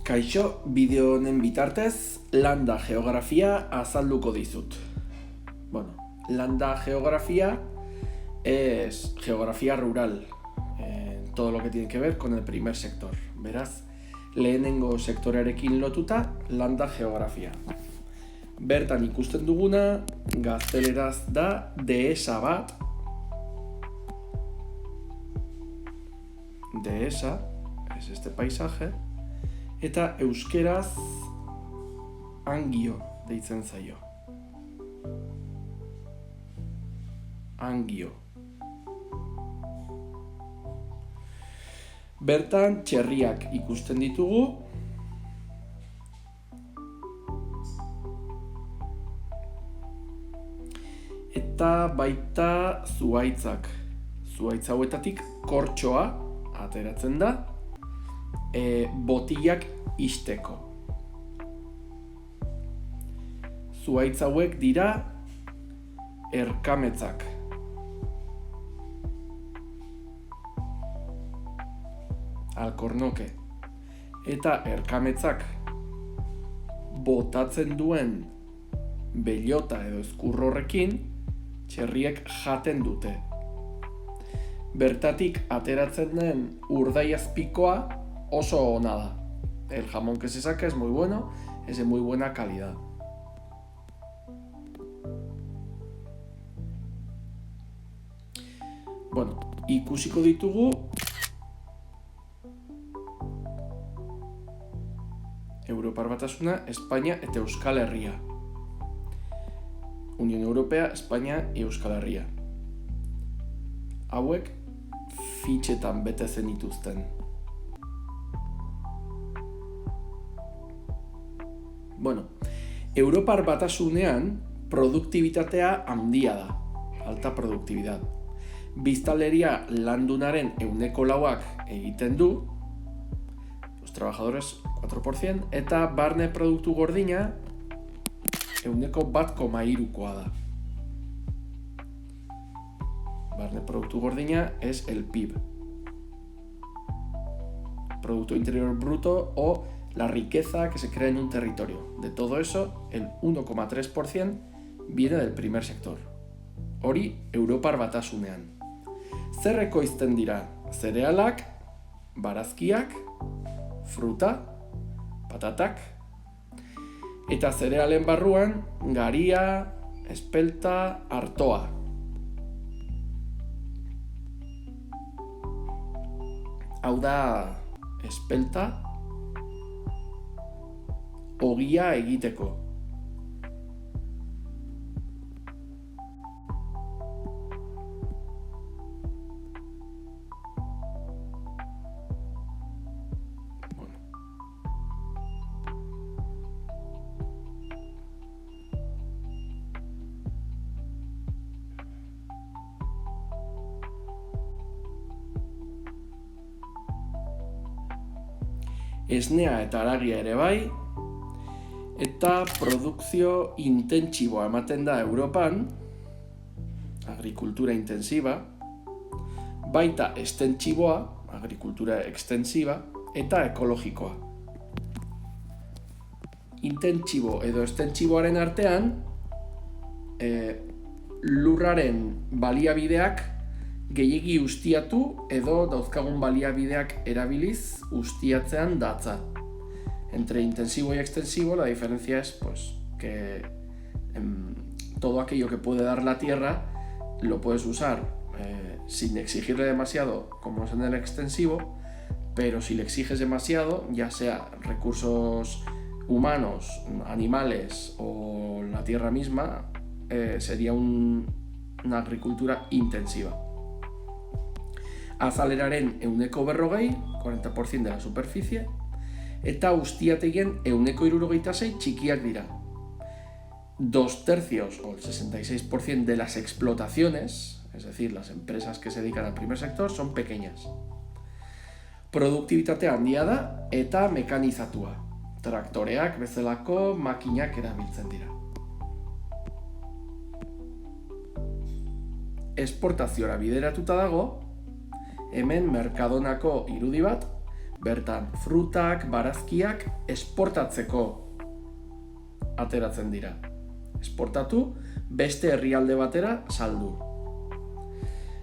Kaixo, bideo honen bitartez, landa geografia azalduko dizut. Landa geografía es geografía rural, todo lo que tiene que ver con el primer sector. Beraz, lehenengo sektorearekin lotuta, landa geografia. Bertan ikusten duguna, gazteleraz da dehesa bat. Dehesa, es este paisaje. Eta euskeraz angio deitzen zaio. Angio. Bertan txerriak ikusten ditugu. Eta baita zuhaitzak. Zuhaitz hauetatik kortxoa ateratzen da. Botilak isteko. Zuhaitz hauek dira erkametzak. Alkornoke. Eta erkametzak botatzen duen bellota edo ezkur horrekin txerriek jaten dute. Bertatik ateratzen den urdaiazpikoa oso ona da. El jamón que se saca es muy bueno, es de muy buena calidad. Ikusiko ditugu Europar Batasuna, Espainia eta Euskal Herria. Unión Europea, Espainia y Euskal Herria. Hauek fitxetan bete zenituzten. Europar Batasunean produktibitatea handia da, alta produktibidad. Biztanleria landunaren 4% egiten du, los trabajadores 4%, eta barne produktu gordina 1,3%koa da. Barne produktu gordina es el PIB. Producto Interior Bruto o la riqueza que se crea en un territorio. De todo eso, el 1,3% viene del primer sector. Hori Europar Batasunean. Zer ekoizten dira? Zerealak, barazkiak, fruta, patatak, eta zerealen barruan garia, espelta, artoa. Hau da espelta ogia egiteko. Esnea eta haragia ere bai, eta produkzio intentsiboa ematen da Europan, agrikultura intensiba, baita estentsiboa, agrikultura extensiba, eta ekologikoa. Intentsibo edo estentsiboaren artean, lurraren baliabideak gehiegi ustiatu edo dauzkagun baliabideak erabiliz ustiatzean datza. Entre intensivo y extensivo la diferencia es que todo aquello que puede dar la tierra lo puedes usar sin exigirle demasiado como es en el extensivo, pero si le exiges demasiado, ya sea recursos humanos, animales o la tierra misma, sería una agricultura intensiva. Azaleraren 40%, 40% de la superficie, eta ustiategien 76% txikiak dira. 2/3 o el 66% de las explotaciones, es decir, las empresas que se dedican al primer sector, son pequeñas. Produktibitatea handia da eta mekanizatua. Traktoreak bezalako makinak erabiltzen dira. Esportaziora bideratuta dago, hemen Mercadonako irudi bat, Bertan, frutak, barazkiak esportatzeko ateratzen dira. Esportatu, beste herrialde batera saldu.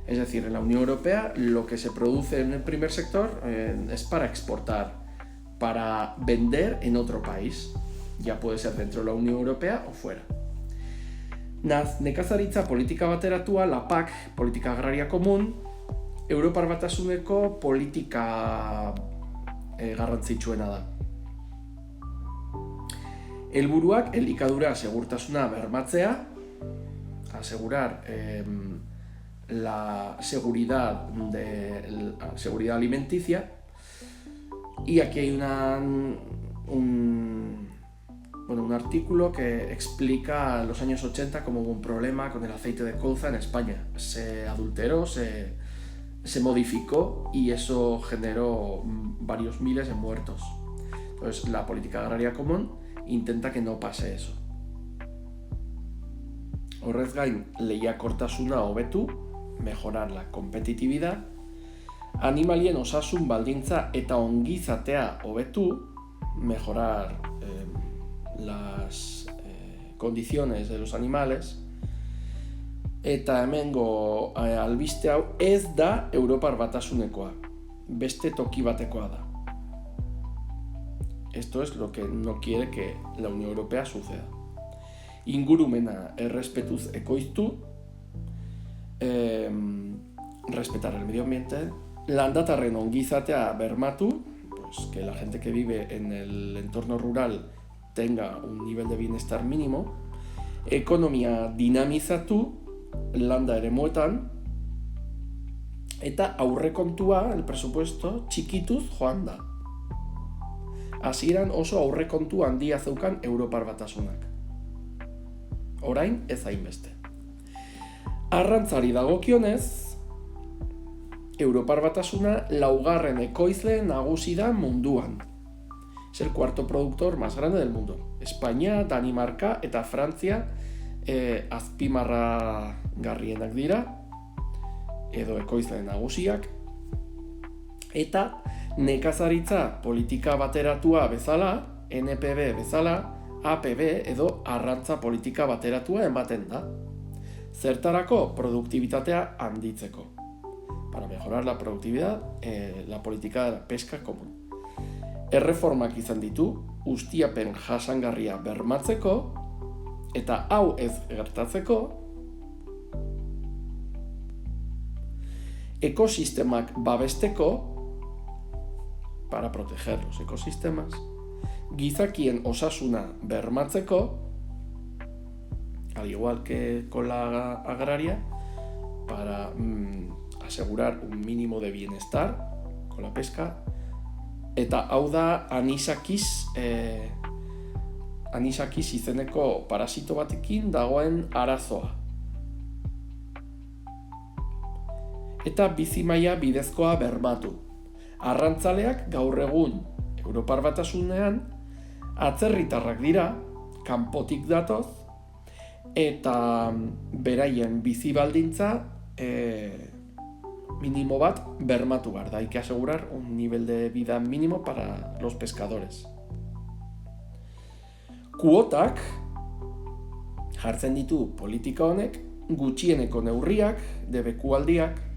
Es decir, en la Unión Europea lo que se produce en el primer sector es para exportar, para vender en otro país. Ya puede ser dentro de la Unión Europea o fuera. Nekazaritza politika bateratua, la PAC, Politika Agraria Komun, Europar Batasuneko politika garrantzitsuena da. Helburuak elikadura segurtasuna bermatzea, asegurar la seguridad alimenticia, y aquí hay un artículo que explica los años 80 como hubo un problema con el aceite de colza en España. Se adulteró, se modificó y eso generó varios miles de muertos. Entonces la política agraria común intenta que no pase eso. Horrez gain, lehiakortasuna hobetu, mejorar la competitividad, animalien osasun baldintza eta ongizatea hobetu, mejorar las condiciones de los animales, eta hemengo albiste hau ez da Europar Batasunekoa, beste toki batekoa da. Esto es lo que no quiere que la Unión Europea suceda. Ingurumena errespetuz ekoiztu, respetar el medio ambiente, landatarren ongizatea bermatu, pues que la gente que vive en el entorno rural tenga un nivel de bienestar mínimo, ekonomia dinamizatu, landa eremuetan, eta aurrekontua, el presupuesto, txikituz joan da. Hasieran oso aurrekontu handia zeukan Europar Batasunak. Orain ez hainbeste. Arrantzari dagokionez, Europar Batasuna laugarren ekoizle nagusi da munduan. Es el cuarto productor más grande del mundo. España, Danimarka eta Frantzia azpimarragarrienak dira, edo ekoizle nagusiak, eta nekazaritza politika bateratua bezala, NPB bezala, APB edo arrantza politika bateratua ematen da. Zertarako produktibitatea handitzeko. Para mejorar la productividad, la política de la pesca común. Erreformak izan ditu, ustiapen jasangarria bermatzeko, eta hau ez gertatzeko, ekosistemak babesteko, para proteger los ecosistemas, gizakien osasuna bermatzeko, al igual que con la agraria, para asegurar un mínimo de bienestar con la pesca, eta hau da anisakiz izeneko parasito batekin dagoen arazoa. Eta bizimaia bidezkoa bermatu. Arrantzaleak gaur egun Europar Batasunean atzerritarrak dira, kanpotik datoz, eta beraien bizi baldintza mínimo bat bermatu behar da. Hay que asegurar un nivel de vida mínimo para los pescadores. Kuotak jartzen ditu politika honek, gutxieneko neurriak, debekualdiak,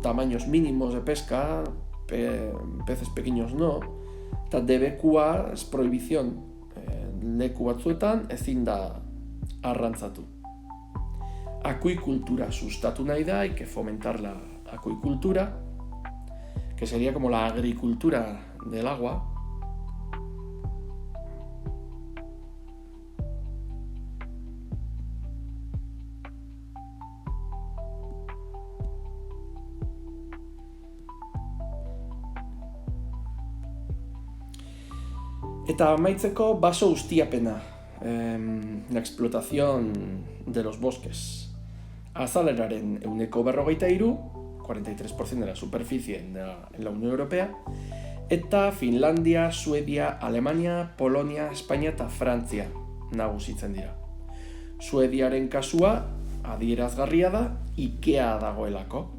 tamaños mínimos de pesca, peces pequeños no, eta debekua, es prohibición, leku batzuetan ezin da arrantzatu. Acuicultura sustatu nahi da, hay que fomentar la acuicultura, que sería como la agricultura del agua. Eta amaitzeko baso ustiapena, la explotación de los bosques. Azaleraren 43%, 43% de la superficie en la Unión Europea, eta Finlandia, Suedia, Alemania, Polonia, España eta Frantzia nagusitzen dira. Suediaren kasua adierazgarria da, ikea dagoelako.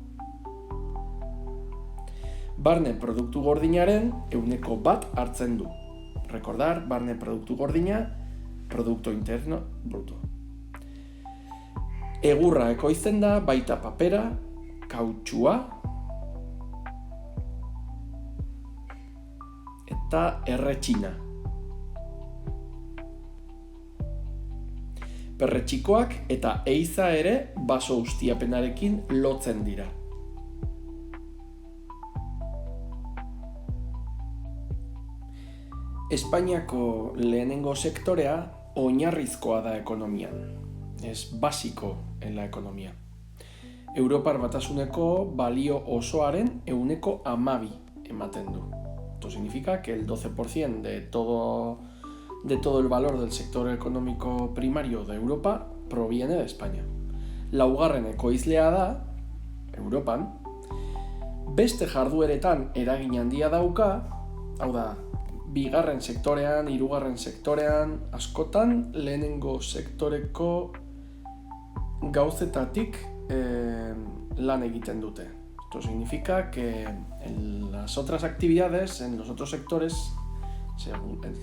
Barne produktu gordinaren 1% hartzen du. Recordar, barne produktu gordina, Producto Interno Bruto. Egurra ekoizten da baita papera, kautxua eta erretxina. Perretxikoak eta eiza ere baso ustiapenarekin lotzen dira. Espainiako lehenengo sektorea oinarrizkoa da ekonomian. Es básico en la economía. Europar Batasuneko balio osoaren 12% ematen du. Esto significa que el 12% de todo el valor del sector económico primario de Europa proviene de España. Laugarren ekoizlea da, Europan, beste jardueretan eragin handia dauka, hau da, bigarren sektorean, hirugarren sektorean, askotan lehenengo sektoreko gauzetatik lan egiten dute. Esto significa que en las otras actividades, en los otros sectores, según el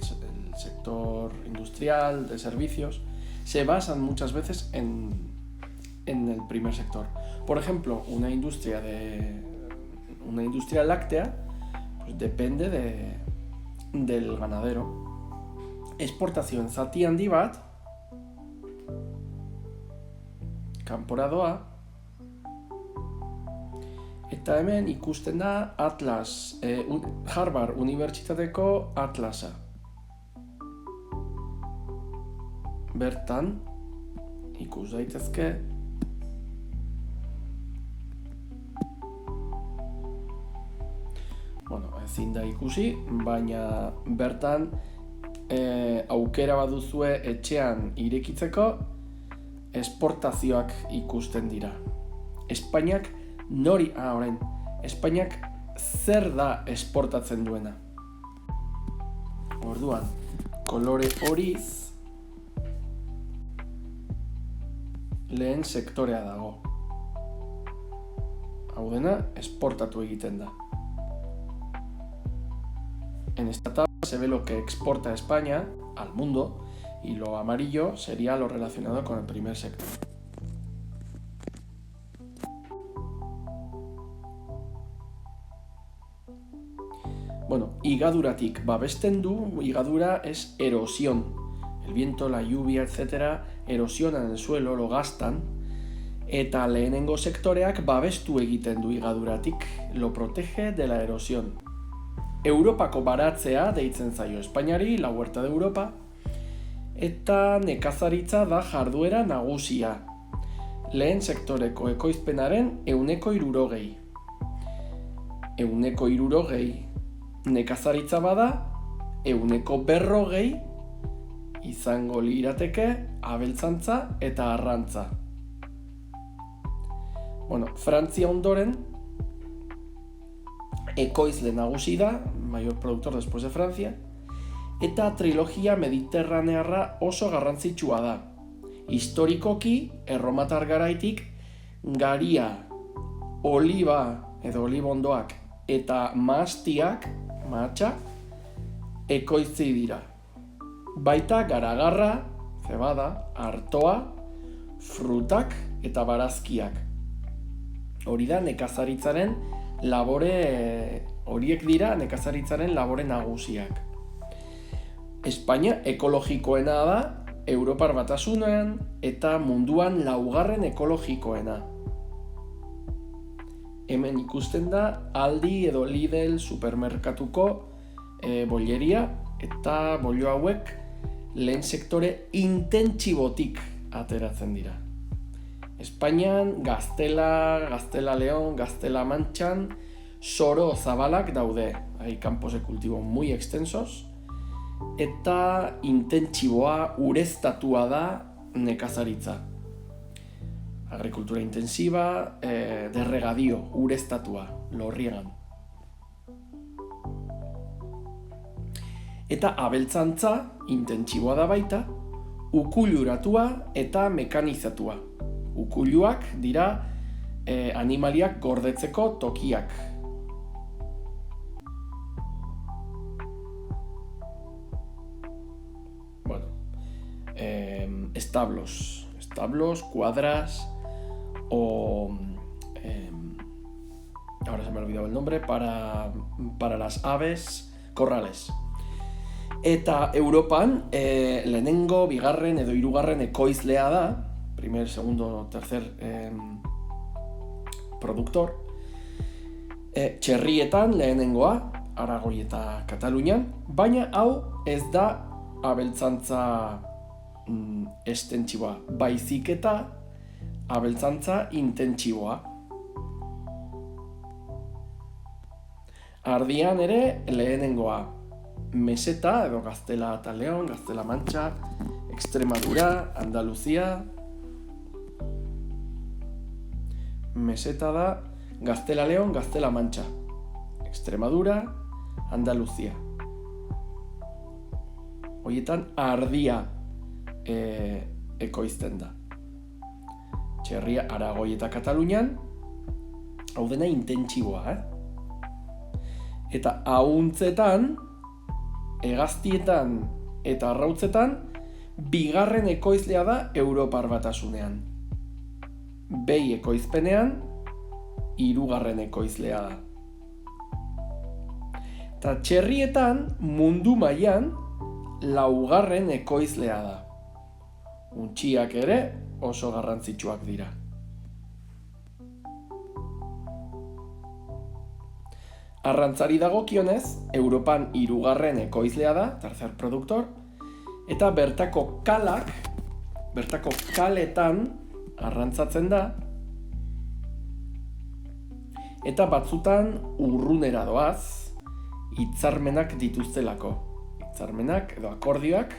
sector industrial, de servicios, se basan muchas veces en el primer sector. Por ejemplo, una industria láctea pues depende del ganadero. Exportazioen zati handi bat kanpora doa, eta hemen ikusten da Atlas, Harvard Unibertsitateko Atlasa. Bertan ikus daitezke ezin da ikusi, baina bertan aukera baduzue etxean irekitzeko esportazioak ikusten dira. Espainiak Espainiak zer da esportatzen duena? Orduan, kolore horiz lehen sektorea dago. Hau dena esportatu egiten da. En esta tabla se ve lo que exporta España al mundo y lo amarillo sería lo relacionado con el primer sector. Bueno, higaduratik babesten du, higadura es erosión. El viento, la lluvia, etc. erosionan el suelo, lo gastan. Eta lehenengo sektoreak babestu egiten du higaduratik, lo protege de la erosión. Europako baratzea deitzen zaio Espainiari, la Huerta de Europa, eta nekazaritza da jarduera nagusia. Lehen sektoreko ekoizpenaren 60%. 60% nekazaritza bada, 40% izango lirateke abeltzantza eta arrantza. Bueno, Frantzia ondoren ekoizle nagusi da, mayor productor después de Francia, eta trilogia mediterranearra oso garrantzitsua da. Historikoki, erromatar garaitik, garia, oliba edo olibondoak eta mahastiak, mahatsa, ekoizti dira. Baita garagarra, cebada, artoa, frutak eta barazkiak. Hori da nekazaritzaren horiek dira nekazaritzaren labore nagusiak. Espainia ekologikoena da, Europar Batasunean eta munduan 4. ekologikoena. Hemen ikusten da Aldi edo Lidl supermerkatuko bolleria eta bollo hauek lehen sektore intentsibotik ateratzen dira. Espainian Gaztela León, Gaztela Mantxan soro zabalak daude, hay campos de cultivo muy extensos, eta intentsiboa, ureztatua da nekazaritza. Agricultura intensiva, de regadío, ureztatua, lo riegan. Eta abeltzantza, intentsiboa da baita, ukuiluratua eta mekanizatua. Ukuiluak dira animaliak gordetzeko tokiak. establos, cuadras o... ahora se me ha olvidado el nombre, para las aves, corrales. Eta Europan lehenengo, bigarren edo hirugarren ekoizlea da, primer, segundo, tercer productor. Txerrietan lehenengoa, Aragoi eta Katalunian, baina hau ez da abeltzantza estentsiboa, baizik eta abeltzantza intentsiboa. Ardian ere lehenengoa, Meseta edo Gaztela eta Leon, Gaztela Mantxa, Extremadura, Andaluzia. Meseta da Gaztela Leon, Gaztela Mantxa, Extremadura, Andaluzia. Horietan ardia ekoizten da. Txerria Aragoi eta Katalunian, hau dena intentsiboa, Eta ahuntzetan, hegaztietan eta arrautzetan, bigarren ekoizlea da Europar Batasunean. Behi ekoizpenean, hirugarren ekoizlea da. Eta txerrietan mundu mailan laugarren ekoizlea da. Untxiak ere oso garrantzitsuak dira. Arrantzari dagokionez, Europan hirugarren ekoizlea da, tercer productor, eta bertako kaletan arrantzatzen da, eta batzutan urrunera doaz, hitzarmenak dituztelako. Hitzarmenak edo akordioak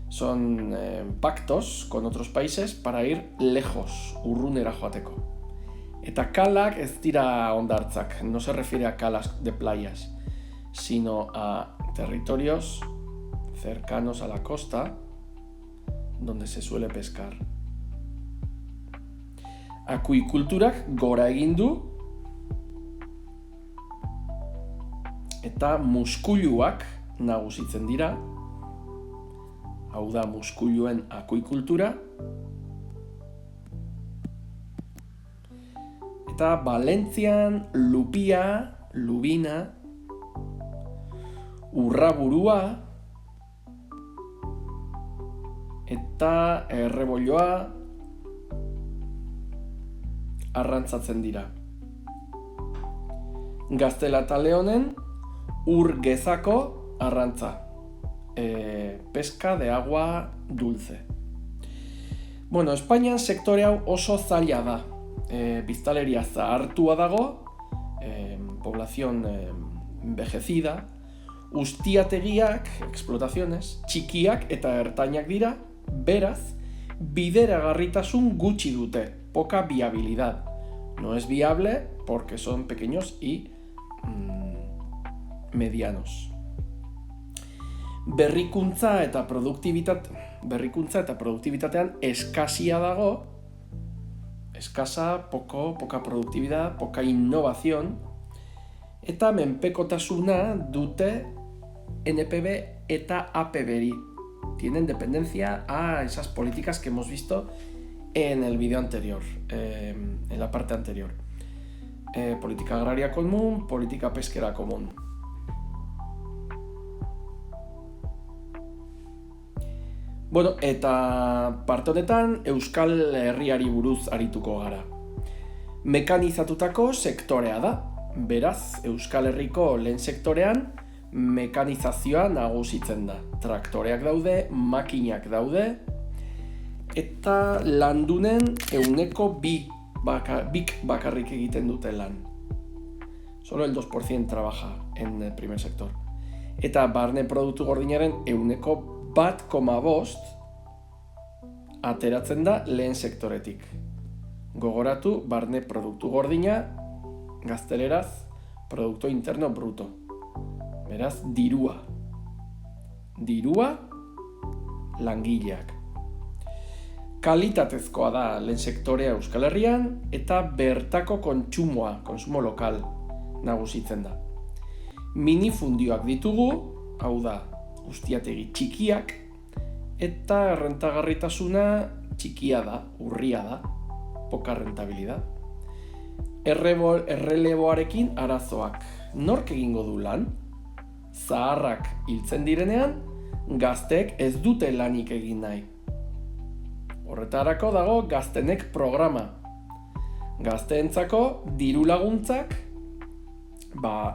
son pactos con otros países para ir lejos, urrunera joateko. Eta kalak ez dira hondartzak, no se refiere a calas de playas, sino a territorios cercanos a la costa donde se suele pescar. Akuikulturak gora egin du eta muskuluak nagusitzen dira. Hau da muskuluen akuikultura. Eta Valentzian lupia, lubina, urraburua eta errebolloa arrantzatzen dira. Gaztela eta Leonen ur gezako arrantza. Pesca de agua dulce. Bueno, Espainian sektore hau oso zaila da. Biztaleria zahartua dago, población envejecida, ustiategiak, explotaciones, txikiak eta ertainak dira, beraz, bideragarritasun gutxi dute, poca viabilidad. No es viable porque son pequeños y medianos. Berrikuntza eta produktibitatean eskasia dago, eskasa, poca productividad, poca innovación, eta menpekotasuna dute NPB eta APB-ri. Tienen dependencia a esas políticas que hemos visto en el vídeo anterior, en la parte anterior. Política agraria común, política pesquera común. Bueno, eta parte honetan Euskal Herriari buruz arituko gara. Mekanizatutako sektorea da. Beraz, Euskal Herriko lehen sektorean mekanizazioa nagusitzen da. Traktoreak daude, makinak daude, eta landunen 2% bik bakarrik egiten dute lan. Solo el 2% trabaja en el primer sector. Eta barne produktu gordinaren 1,5% ateratzen da lehen sektoretik. Gogoratu, barne produktu gordina, gazteleraz, Producto Interno Bruto. Beraz, dirua. Dirua, langileak. Kalitatezkoa da lehen sektorea Euskal Herrian eta bertako kontsumoa, konsumo lokal, nagusitzen da. Minifundioak ditugu, hau da, ustiategi txikiak, eta errentagarritasuna txikia da, urria da, poca rentabilidad. Erreleboarekin arazoak. Nork egingo du lan? Zaharrak hiltzen direnean, gazteek ez dute lanik egin nahi. Horretarako dago Gaztenek programa. Gazteentzako diru laguntzak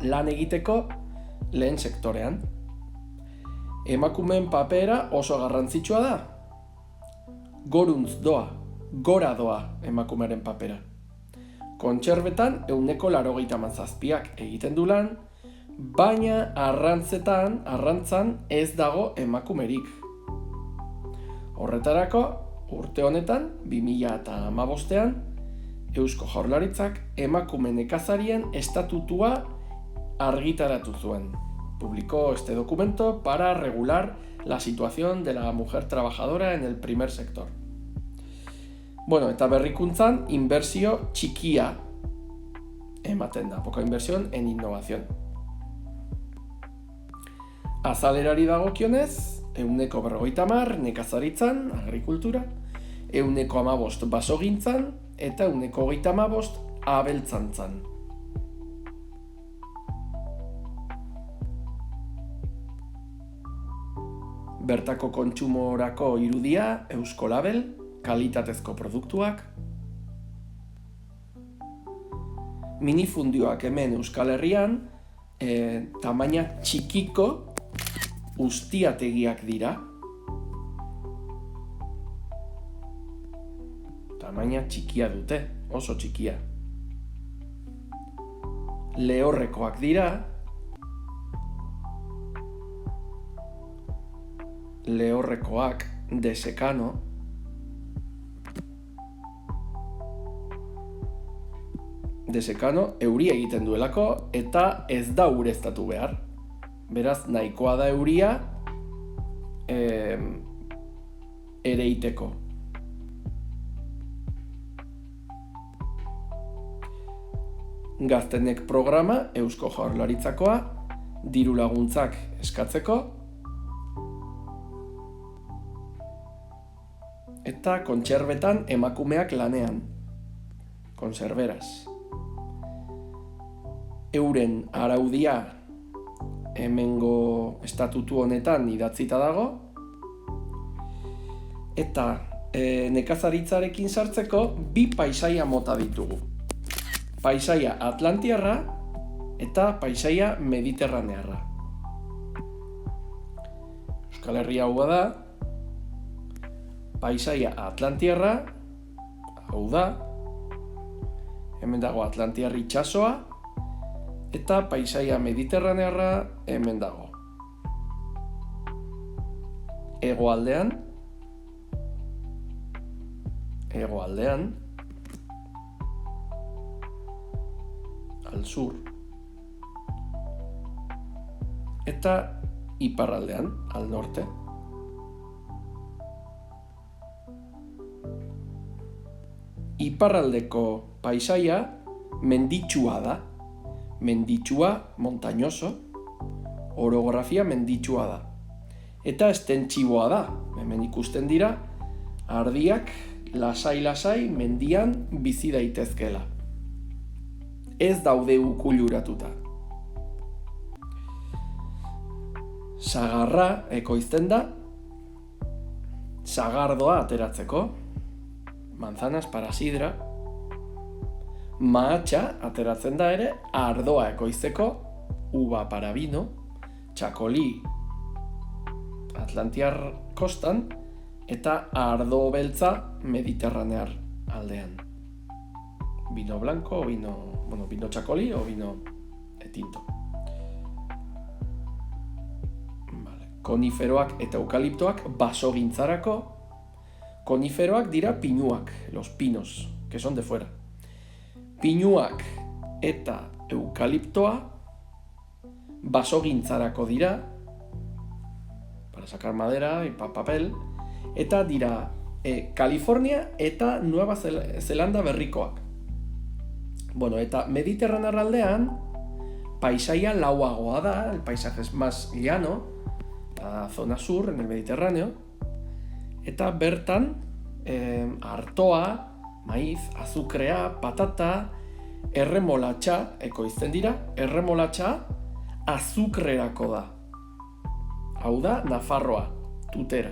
lan egiteko lehen sektorean. Emakumeen papera oso garrantzitsua da. Goruntz doa, gora doa emakumearen papera. Kontserbetan 97% egiten du lan, baina arrantzan ez dago emakumerik. Horretarako, urte honetan, 2015ean, Eusko Jaurlaritzak emakume nekazarien estatutua argitaratu zuen. Publicó este documento para regular la situación de la mujer trabajadora en el primer sector. Bueno, eta berrikuntzan inbertsio txikia ematen da, poca inversión en innovación. Azalerari dagokionez, 50% nekazaritzan, agrikultura, 15% basogintzan, eta 25% abeltzantzan. Bertako kontsumorako irudia, Eusko Label, kalitatezko produktuak. Minifundioak hemen Euskal Herrian, tamaina txikiko ustiategiak dira. Tamaina txikia dute, oso txikia. Lehorrekoak dira. Lehorrekoak desekano. Desekano euria egiten duelako eta ez da ureztatu behar. Beraz, nahikoa da euria ereiteko. Gaztenek programa Eusko Jaurlaritzakoa, diru laguntzak eskatzeko eta kontserbetan emakumeak lanean, konserberas. Euren araudia hemengo estatutu honetan idatzita dago, eta nekazaritzarekin sartzeko 2 paisaia mota ditugu. Paisaia atlantiarra eta paisaia mediterranearra. Euskal Herria hau da, paisaia atlantiarra, hau da, hemen dago Atlantiar itsasoa, eta paisaia mediterranearra hemen dago. Hegoaldean, al sur, eta iparraldean, al norte. Iparraldeko paisaia menditsua da. Menditsua, montañoso, orografia menditsua da. Eta estentsiboa da. Hemen ikusten dira, ardiak lasai-lasai mendian bizi daitezkela. Ez daude ukuiluratuta. Sagarra ekoizten da, sagardoa ateratzeko, manzanas para sidra. Mahatsa ateratzen da ere, ardoa ekoizteko, uva para vino, txakoli Atlantiar kostan, eta ardo beltza mediterranear aldean. Vino blanco, vino txakoli o vino tinto. Koniferoak eta eukaliptoak basogintzarako. Koniferoak dira pinuak, los pinos, que son de fuera. Pinuak eta eukaliptoa basogintzarako dira, para sacar madera y papel, eta dira California eta Nueva Zelanda berrikoak. Bueno, eta mediterranear aldean, paisaia lauagoa da, el paisaje es más llano, la zona sur, en el Mediterráneo, Eta bertan artoa, maiz, azukrea, patata, erremolatxa ekoizten dira. Erremolatxa azukrerako da. Hau da, Nafarroa, Tutera.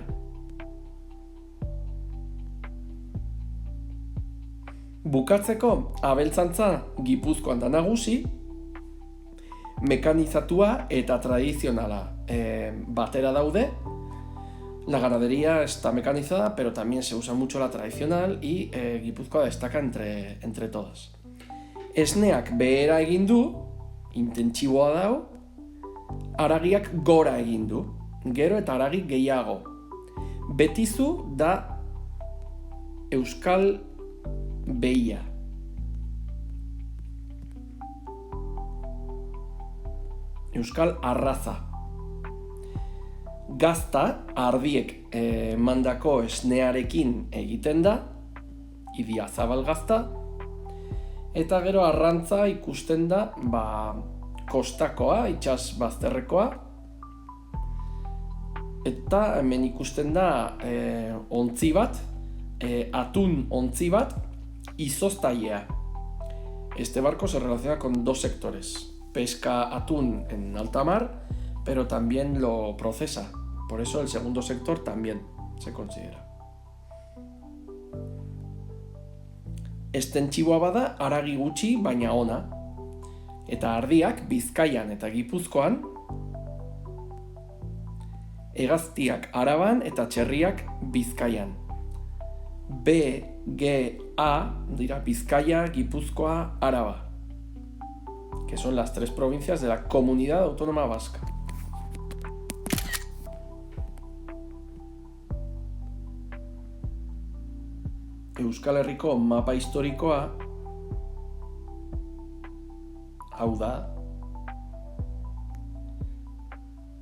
Bukatzeko, abeltzantza Gipuzkoan da nagusi, mekanizatua eta tradizionala batera daude. La ganadería está mecanizada, pero también se usa mucho la tradicional y Gipuzkoa destaca entre todas. Esneak behera egin du, intentsiboa dau, haragiak gora egin du, gero eta haragi gehiago. Betizu da euskal behia. Euskal arraza. Gazta, ardiek mandako esnearekin egiten da, idiazabal gazta, eta gero arrantza ikusten da kostakoa, itsas bazterrekoa, eta hemen ikusten da ontzi bat, atun ontzi bat, izoztailea. Este barco se relaciona con dos sectores. Pesca atún en alta mar, pero también lo procesa. Por eso el segundo sector también se considera. Estentxiboa bada haragi gutxi baina ona. Eta ardiak Bizkaian eta Gipuzkoan, hegaztiak Araban eta txerriak Bizkaian. B, G, A dira Bizkaia, Gipuzkoa, Araba, que son las tres provincias de la Comunidad Autónoma Vasca. Euskal Herriko mapa historikoa hau da.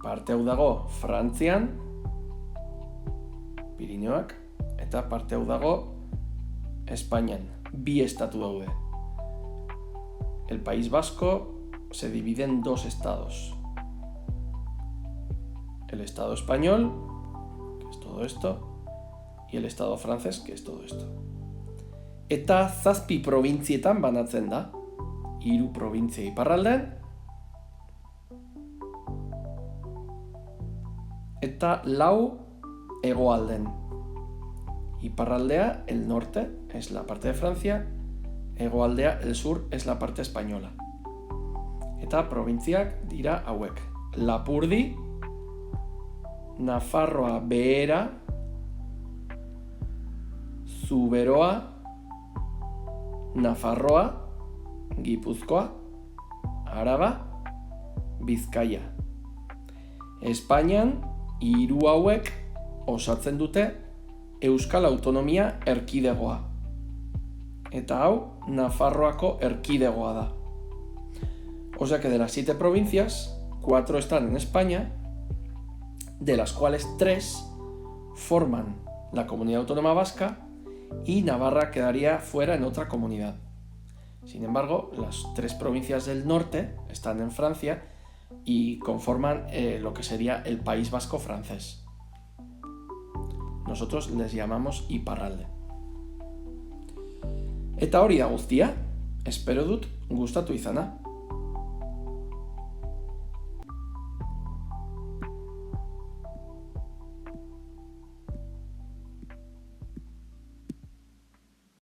Parte hau dago Frantzian, Pirineoak, eta parte hau dago Espainian. Bi estatu daude. El País Vasco se divide en dos estados. El Estado español, que es todo esto, y el Estado francés, que es todo esto. Eta 7 provintzietan banatzen da. 3 provintzia iparraldean, eta 4 hegoalden. Iparraldea, el norte, es la parte de Francia, hegoaldea, el sur, es la parte española. Eta probintziak dira hauek: Lapurdi, Nafarroa Behera, Zuberoa, Nafarroa, Gipuzkoa, Araba, Bizkaia. Espainian, 3 hauek osatzen dute Euskal Autonomia Erkidegoa. Eta hau, Nafarroako erkidegoa da. O sea que de las 7 provincias, 4 están en España, de las cuales 3 forman la Comunidad Autónoma Vasca y Navarra quedaría fuera en otra comunidad. Sin embargo, las 3 provincias del norte están en Francia y conforman lo que sería el País Vasco francés. Nosotros les llamamos Iparralde. Eta hori da guztia, espero dut gustatu izana.